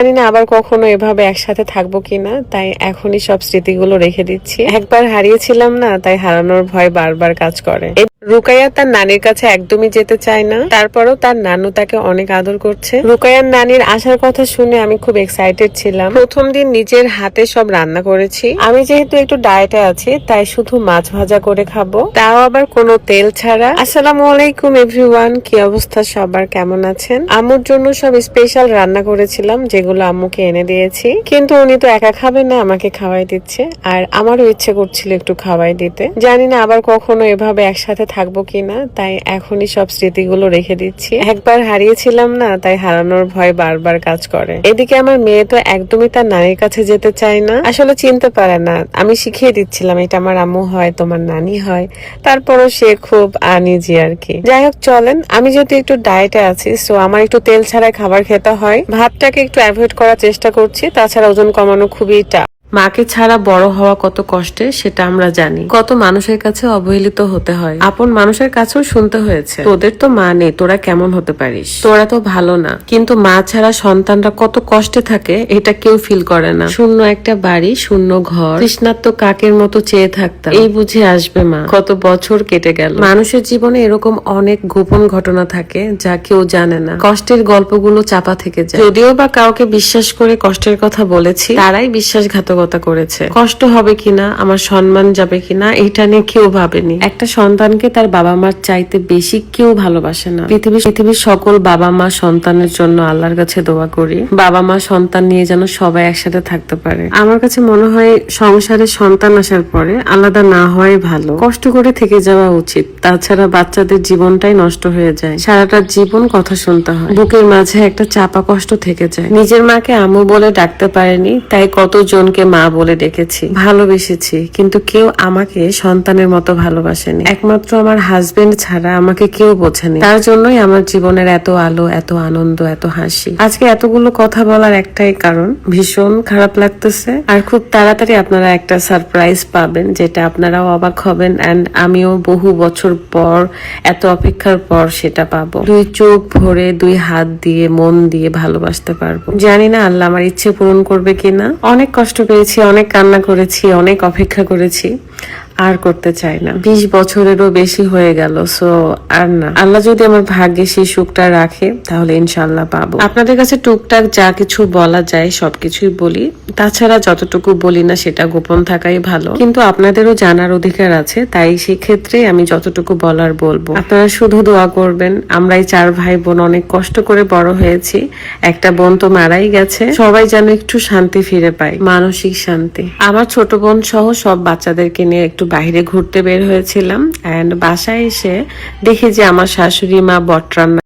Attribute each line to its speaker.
Speaker 1: জানি না আবার কখনো এভাবে একসাথে থাকবো কিনা, তাই এখনই সব স্মৃতিগুলো রেখে দিচ্ছি। একবার হারিয়েছিলাম না, তাই হারানোর ভয় বারবার কাজ করে। রুকাইয়া তার নানির কাছে একদমই যেতে চায় না, তারপরও তার নানু তাকে অনেক আদর করছে। রুকাইয়ার নানির আসার কথা শুনে আমি খুব এক্সাইটেড ছিলাম। প্রথম দিন নিজের হাতে সব রান্না করেছি। আমি যেহেতু একটু ডায়েটে আছি, তাই শুধু মাছ ভাজা করে খাবো, তাও আবার কোনো তেল ছাড়া। আসসালামু আলাইকুম এভরিওয়ান, কি অবস্থা সবার, কেমন আছেন? আম্মুর জন্য সব স্পেশাল রান্না করেছিলাম, যেগুলো আম্মুকে এনে দিয়েছি। কিন্তু উনি তো একা খাবে না, আমাকে খাওয়াই দিচ্ছে, আর আমারও ইচ্ছে করছিল একটু খাওয়াই দিতে। জানি না আবার কখনো এভাবে একসাথে থাকবো কিনা, তাই এখনই সব স্মৃতিগুলো রেখে দিচ্ছি। একবার হারিয়েছিলাম না, তাই হারানোর ভয় বারবার কাজ করে। এদিকে আমার মেয়ে তো একদমই তার নানির কাছে যেতে চায় না, আসলে চিনতে পারে না। আমি শিখিয়ে দিচ্ছিলাম এটা আমার আম্মু হয়, তোমার নানি হয়, তারপরও সে খুব আনইজি আর কি। যাই হোক চলেন, আমি যেহেতু একটু ডায়েটে আছি, সো আমার একটু তেল ছাড়াই খাবার খেতে হয়। ভাতটাকে একটু অ্যাভয়েড করার চেষ্টা করছি, তাছাড়া ওজন কমানো খুবই টাফ। মাকে ছাড়া বড় হওয়া কত কষ্টের সেটা আমরা জানি। কত মানুষের কাছে অবহেলিত হতে হয়, আপন মানুষের কাছেও শুনতে হয়েছে তোদের তো মা নেই, তোরা কেমন হতে পারিস, তোরা তো ভালো না। কিন্তু মা ছাড়া সন্তানরা কত কষ্টে থাকে এটা কেউ ফিল করে না। শূন্য একটা বাড়ি, শূন্য ঘর, তৃষ্ণার্ত কাকের মতো চেয়ে থাকতাম, এই বুঝে আসবে মা। কত বছর কেটে গেল। মানুষের জীবনে এরকম অনেক গোপন ঘটনা থাকে যা কেউ জানে না। কষ্টের গল্পগুলো চাপা থেকে যায়। যদিও বা কাউকে বিশ্বাস করে কষ্টের কথা বলেছি, তারাই বিশ্বাসঘাতকতা করেছে। কষ্ট হবে কিনা, আমার সম্মান যাবে কিনা, এটা নিয়ে কেউ ভাবেনি। একটা সন্তানকে তার বাবা মার চাইতে বেশি কেউ ভালোবাসে না। পৃথিবীর সকল বাবা মা সন্তানের জন্য আল্লাহর কাছে দোয়া করি, বাবা মা সন্তান নিয়ে যেন সবাই একসাথে থাকতে পারে। আমার কাছে মনে হয় সংসারে সন্তান আসার পরে আলাদা না হওয়াই ভালো, কষ্ট করে থেকে যাওয়া উচিত। তাছাড়া বাচ্চাদের জীবনটাই নষ্ট হয়ে যায়, সারাটা জীবন কথা শুনতে হয়, বুকের মাঝে একটা চাপা কষ্ট থেকে যায়। নিজের মাকে আম্মু বলে ডাকতে পারেনি, তাই কতজনকে মা বলে ডেকেছি, ভালোবেসেছি, কিন্তু কেউ আমাকে সন্তানের মতো ভালোবাসেনি। একমাত্র আমার হাজবেন্ড ছাড়া আমাকে কেউ বোঝেনি। তার জন্যই আমার জীবনের এত আলো, এত আনন্দ, এত হাসি। আজকে এতগুলো কথা বলার একটাই কারণ, ভীষণ খারাপ লাগতেছে। আর খুব তাড়াতাড়ি আপনারা একটা সারপ্রাইজ পাবেন, যেটা আপনারাও অবাক হবেন, এন্ড আমিও বহু বছর পর, এত অপেক্ষার পর সেটা পাবো। দুই চোখ ভরে, দুই হাত দিয়ে, মন দিয়ে ভালোবাসতে পারবো। জানি না আল্লাহ আমার ইচ্ছে পূরণ করবে কিনা। অনেক কষ্ট পেয়েছি, অনেক কান্না করেছি, অনেক অপেক্ষা করেছি, আর করতে চাই না। 20 বছরেরও বেশি হয়ে গেল, সো আর না। আল্লাহ যদি আমার ভাগ্যে সেই সুখটা রাখে, তাহলে ইনশাল্লাহ পাবো। আপনাদের কাছে টুকটাক যা কিছু বলা যায় সবকিছুই বলি, তাছাড়া যতটুকু বলি না সেটা গোপন থাকাই ভালো। কিন্তু আপনাদেরও জানার অধিকার আছে, তাই সেক্ষেত্রে আমি যতটুকু বলার বলবো। আপনারা শুধু দোয়া করবেন। আমরা এই 4 ভাই বোন অনেক কষ্ট করে বড় হয়েছি, একটা বোন তো মারাই গেছে। সবাই যেন একটু শান্তি ফিরে পায়, মানসিক শান্তি। আমার ছোট বোন সহ সব বাচ্চাদেরকে নিয়ে একটু বাইরে ঘুরতে বের হয়েছিলাম, এন্ড বাসায় এসে দেখি যে আমার শাশুড়ি মা বট রান্না